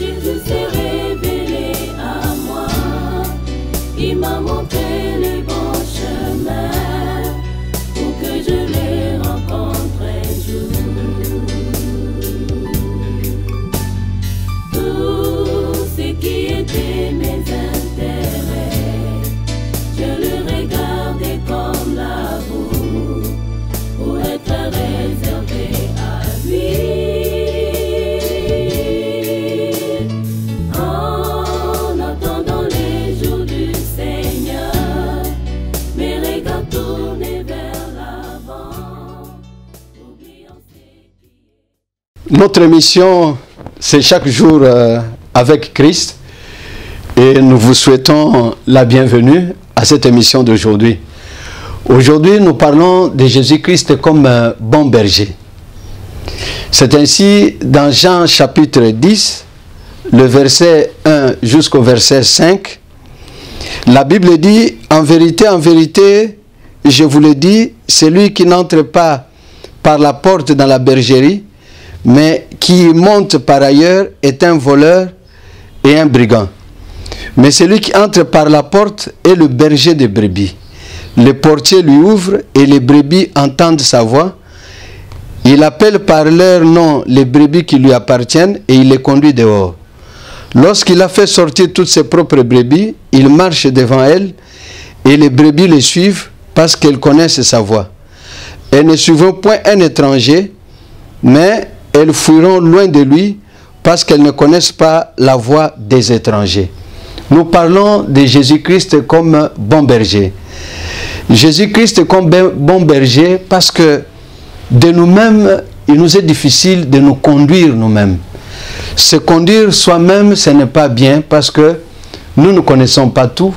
Jésus s'est révélé à moi, il m'a montré le bon chemin pour que je le rencontre un jour. Tout ce qui était mes intérêts, je le regardais comme la boue pour être réservé à lui. En attendant les jours du Seigneur, mes regards tournés vers l'avant, oubliant ce qui est. Notre mission, c'est chaque jour avec Christ. Et nous vous souhaitons la bienvenue à cette émission d'aujourd'hui. Aujourd'hui, nous parlons de Jésus-Christ comme un bon berger. C'est ainsi dans Jean chapitre 10, le verset 1 jusqu'au verset 5. La Bible dit, en vérité, je vous le dis, celui qui n'entre pas par la porte dans la bergerie, mais qui monte par ailleurs est un voleur et un brigand. Mais celui qui entre par la porte est le berger des brebis. Le portier lui ouvre et les brebis entendent sa voix. Il appelle par leur nom les brebis qui lui appartiennent et il les conduit dehors. Lorsqu'il a fait sortir toutes ses propres brebis, il marche devant elles et les brebis le suivent parce qu'elles connaissent sa voix. Elles ne suivront point un étranger, mais elles fuiront loin de lui parce qu'elles ne connaissent pas la voix des étrangers. Nous parlons de Jésus-Christ comme bon berger. Jésus-Christ comme bon berger parce que de nous-mêmes, il nous est difficile de nous conduire nous-mêmes. Se conduire soi-même, ce n'est pas bien parce que nous ne connaissons pas tout.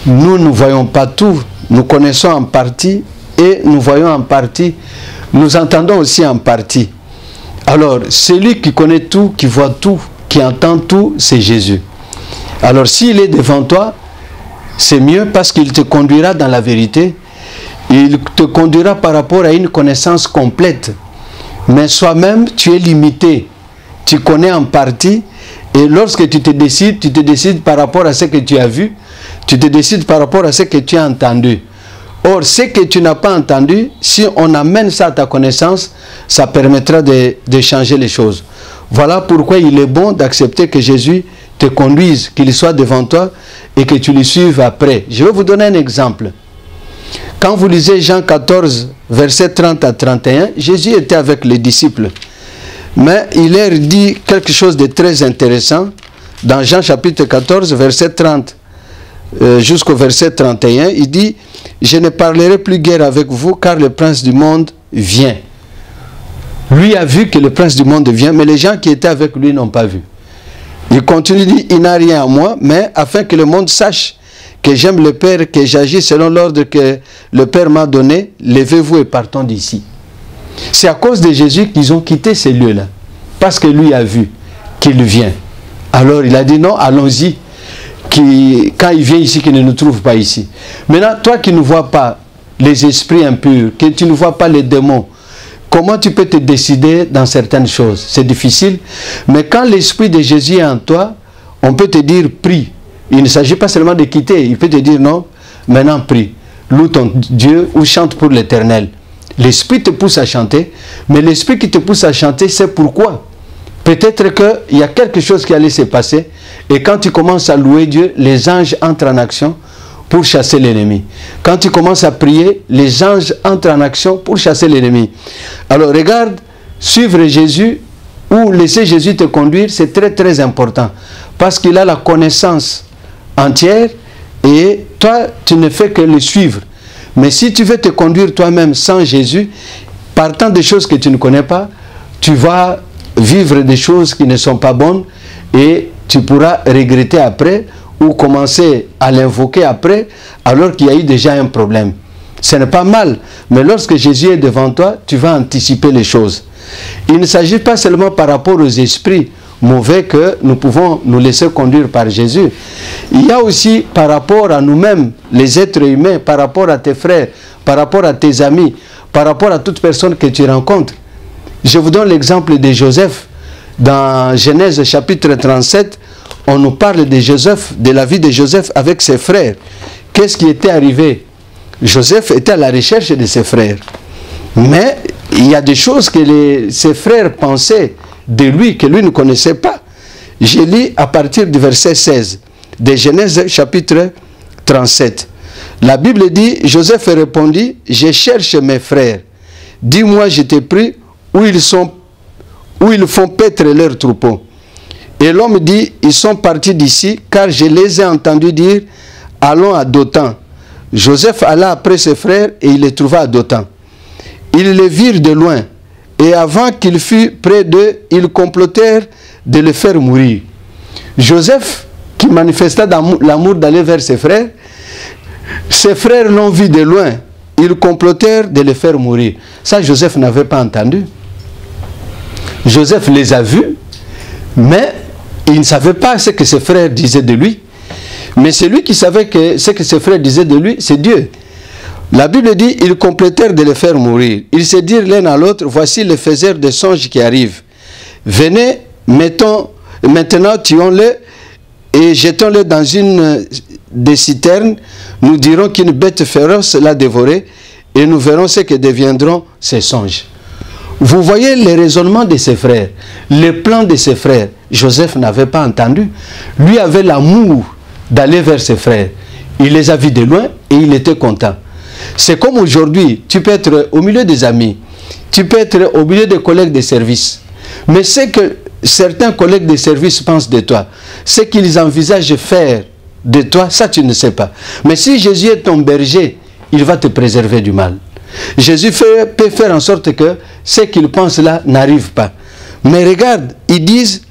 Nous ne voyons pas tout. Nous connaissons en partie et nous voyons en partie. Nous entendons aussi en partie. Alors, celui qui connaît tout, qui voit tout, qui entend tout, c'est Jésus. Alors, s'il est devant toi, c'est mieux parce qu'il te conduira dans la vérité. Il te conduira par rapport à une connaissance complète. Mais soi-même, tu es limité. Tu connais en partie. Et lorsque tu te décides par rapport à ce que tu as vu. Tu te décides par rapport à ce que tu as entendu. Or, ce que tu n'as pas entendu, si on amène ça à ta connaissance, ça permettra de changer les choses. Voilà pourquoi il est bon d'accepter que Jésus te conduise, qu'il soit devant toi et que tu le suives après. Je vais vous donner un exemple. Quand vous lisez Jean 14, versets 30 à 31, Jésus était avec les disciples. Mais il leur dit quelque chose de très intéressant. Dans Jean chapitre 14, verset 30 jusqu'au verset 31, il dit « Je ne parlerai plus guère avec vous, car le prince du monde vient. » Lui a vu que le prince du monde vient, mais les gens qui étaient avec lui n'ont pas vu. Il continue, dit, il n'a rien à moi, mais afin que le monde sache que j'aime le Père, que j'agis selon l'ordre que le Père m'a donné, levez-vous et partons d'ici. C'est à cause de Jésus qu'ils ont quitté ces lieux-là, parce que lui a vu qu'il vient. Alors il a dit non, allons-y, quand il vient ici, qu'il ne nous trouve pas ici. Maintenant, toi qui ne vois pas les esprits impurs, que tu ne vois pas les démons, comment tu peux te décider dans certaines choses? C'est difficile. Mais quand l'esprit de Jésus est en toi, on peut te dire prie. Il ne s'agit pas seulement de quitter. Il peut te dire non, maintenant prie. Loue ton Dieu ou chante pour l'Éternel. L'esprit te pousse à chanter, mais l'esprit qui te pousse à chanter, c'est pourquoi. Peut-être qu'il y a quelque chose qui allait se passer, et quand tu commences à louer Dieu, les anges entrent en action pour chasser l'ennemi. Quand tu commences à prier, les anges entrent en action pour chasser l'ennemi. Alors regarde, suivre Jésus ou laisser Jésus te conduire, c'est très très important. Parce qu'il a la connaissance entière et toi, tu ne fais que le suivre. Mais si tu veux te conduire toi-même sans Jésus, partant des choses que tu ne connais pas, tu vas vivre des choses qui ne sont pas bonnes et tu pourras regretter après ou commencer à l'invoquer après alors qu'il y a eu déjà un problème. Ce n'est pas mal, mais lorsque Jésus est devant toi, tu vas anticiper les choses. Il ne s'agit pas seulement par rapport aux esprits mauvais que nous pouvons nous laisser conduire par Jésus. Il y a aussi par rapport à nous-mêmes, les êtres humains, par rapport à tes frères, par rapport à tes amis, par rapport à toute personne que tu rencontres. Je vous donne l'exemple de Joseph. dans Genèse chapitre 37, on nous parle de Joseph, de la vie de Joseph avec ses frères. Qu'est-ce qui était arrivé? Joseph était à la recherche de ses frères. Mais il y a des choses que ses frères pensaient de lui, que lui ne connaissait pas. Je lis à partir du verset 16 de Genèse chapitre 37. La Bible dit, Joseph répondit, je cherche mes frères. Dis-moi, je t'ai pris où ils font paître leurs troupeaux. Et l'homme dit, ils sont partis d'ici, car je les ai entendus dire, allons à Dothan. Joseph alla après ses frères et il les trouva à Dothan. Ils les virent de loin, et avant qu'il fût près d'eux, ils complotèrent de le faire mourir. Joseph, qui manifesta l'amour d'aller vers ses frères l'ont vu de loin, ils complotèrent de le faire mourir. Ça, Joseph n'avait pas entendu. Joseph les a vus, mais il ne savait pas ce que ses frères disaient de lui. Mais celui qui savait que ce que ses frères disaient de lui, c'est Dieu. La Bible dit, ils complétèrent de le faire mourir. Ils se dirent l'un à l'autre, voici le faiseur de songes qui arrive. Venez, maintenant tuons-le et jetons-le dans une des citernes. Nous dirons qu'une bête féroce l'a dévoré et nous verrons ce que deviendront ces songes. Vous voyez les raisonnements de ses frères, les plans de ses frères. Joseph n'avait pas entendu. Lui avait l'amour d'aller vers ses frères. Il les a vus de loin et il était content. C'est comme aujourd'hui, tu peux être au milieu des amis, tu peux être au milieu des collègues de service. Mais ce que certains collègues de service pensent de toi, ce qu'ils envisagent de faire de toi, ça tu ne sais pas. Mais si Jésus est ton berger, il va te préserver du mal. Jésus peut faire en sorte que ce qu'ils pensent là n'arrive pas. Mais regarde, ils disent,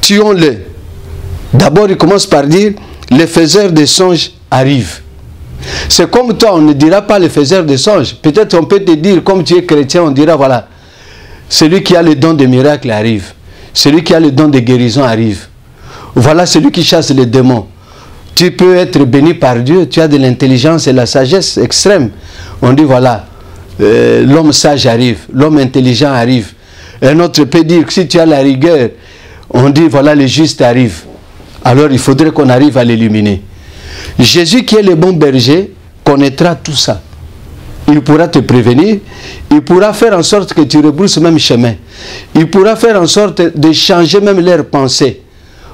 tuons-le. D'abord, il commence par dire, les faiseurs de songes arrivent. C'est comme toi, on ne dira pas les faiseurs de songes. Peut-être on peut te dire, comme tu es chrétien, on dira, voilà, celui qui a le don de miracle arrive. Celui qui a le don de guérison arrive. Voilà celui qui chasse les démons. Tu peux être béni par Dieu, tu as de l'intelligence et la sagesse extrême. On dit, voilà, l'homme sage arrive, l'homme intelligent arrive. Un autre peut dire que si tu as la rigueur, on dit, voilà, le juste arrive. Alors il faudrait qu'on arrive à l'illuminer. Jésus qui est le bon berger connaîtra tout ça. Il pourra te prévenir, il pourra faire en sorte que tu rebrousses le même chemin. Il pourra faire en sorte de changer même leurs pensées.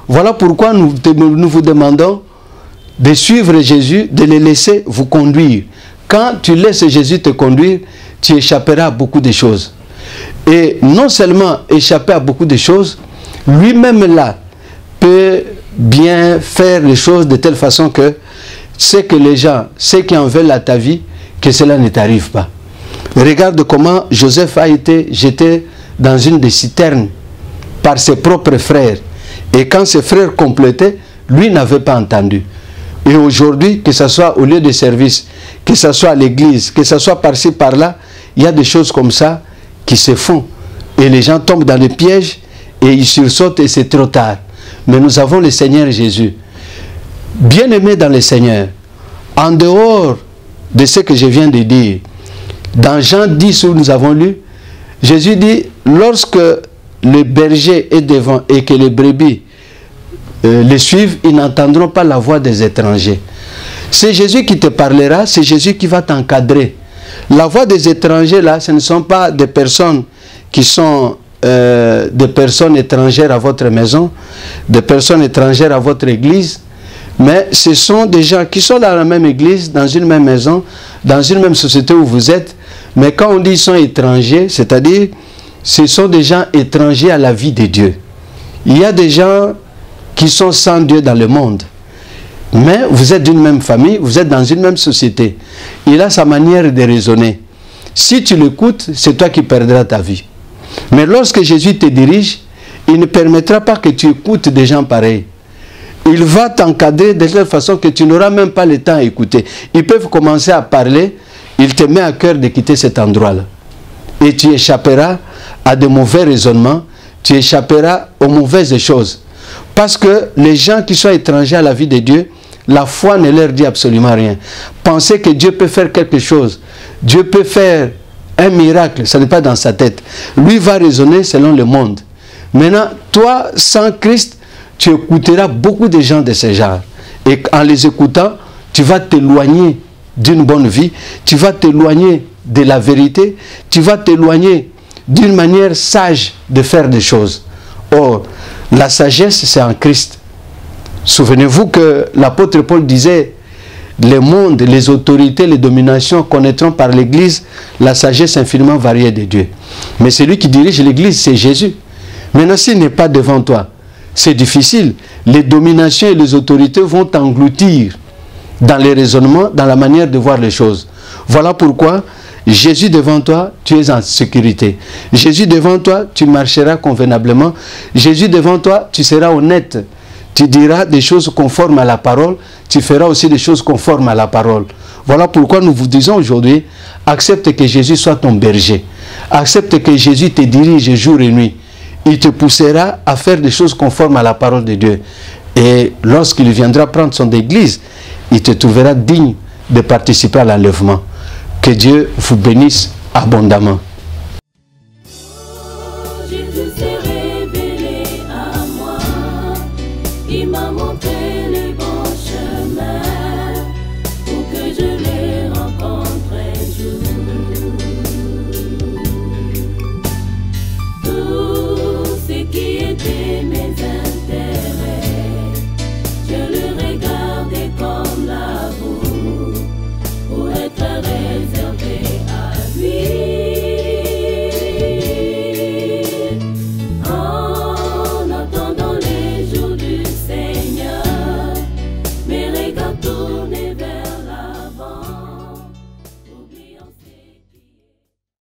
Voilà pourquoi nous vous demandons de suivre Jésus, de le laisser vous conduire. Quand tu laisses Jésus te conduire, tu échapperas à beaucoup de choses. Et non seulement échapper à beaucoup de choses, lui-même là peut bien faire les choses de telle façon que c'est que les gens, ceux qui en veulent à ta vie, que cela ne t'arrive pas. Regarde comment Joseph a été jeté dans une des citernes par ses propres frères. Et quand ses frères complétaient, lui n'avait pas entendu. Et aujourd'hui, que ce soit au lieu de service, que ce soit à l'église, que ce soit par-ci, par-là, il y a des choses comme ça qui se font. Et les gens tombent dans les pièges et ils sursautent et c'est trop tard. Mais nous avons le Seigneur Jésus. Bien-aimé dans le Seigneur, en dehors de ce que je viens de dire, dans Jean 10 où nous avons lu, Jésus dit, lorsque le berger est devant et que les brebis les suivent, ils n'entendront pas la voix des étrangers. C'est Jésus qui te parlera, c'est Jésus qui va t'encadrer. La voix des étrangers là, ce ne sont pas des personnes qui sont des personnes étrangères à votre maison, des personnes étrangères à votre église, mais ce sont des gens qui sont dans la même église, dans une même maison, dans une même société où vous êtes, mais quand on dit ils sont étrangers, c'est-à-dire ce sont des gens étrangers à la vie de Dieu. Il y a des gens qui sont sans Dieu dans le monde, mais vous êtes d'une même famille, vous êtes dans une même société. Il a sa manière de raisonner. Si tu l'écoutes, c'est toi qui perdras ta vie. Mais lorsque Jésus te dirige, il ne permettra pas que tu écoutes des gens pareils. Il va t'encadrer de telle façon que tu n'auras même pas le temps à écouter. Ils peuvent commencer à parler, il te met à cœur de quitter cet endroit-là. Et tu échapperas à de mauvais raisonnements, tu échapperas aux mauvaises choses. Parce que les gens qui sont étrangers à la vie de Dieu, la foi ne leur dit absolument rien. Penser que Dieu peut faire quelque chose, Dieu peut faire un miracle, ce n'est pas dans sa tête. Lui va raisonner selon le monde. Maintenant, toi, sans Christ, tu écouteras beaucoup de gens de ce genre. Et en les écoutant, tu vas t'éloigner d'une bonne vie, tu vas t'éloigner de la vérité, tu vas t'éloigner d'une manière sage de faire des choses. Or, la sagesse, c'est en Christ. Souvenez-vous que l'apôtre Paul disait, les mondes, les autorités, les dominations connaîtront par l'Église la sagesse infiniment variée de Dieu. Mais celui qui dirige l'Église, c'est Jésus. Maintenant, s'il n'est pas devant toi, c'est difficile. Les dominations et les autorités vont t'engloutir dans les raisonnements, dans la manière de voir les choses. Voilà pourquoi Jésus devant toi, tu es en sécurité. Jésus devant toi, tu marcheras convenablement. Jésus devant toi, tu seras honnête. Tu diras des choses conformes à la parole. Tu feras aussi des choses conformes à la parole. Voilà pourquoi nous vous disons aujourd'hui, accepte que Jésus soit ton berger. Accepte que Jésus te dirige jour et nuit. Il te poussera à faire des choses conformes à la parole de Dieu. Et lorsqu'il viendra prendre son église, il te trouvera digne de participer à l'enlèvement. Que Dieu vous bénisse abondamment. Je te serai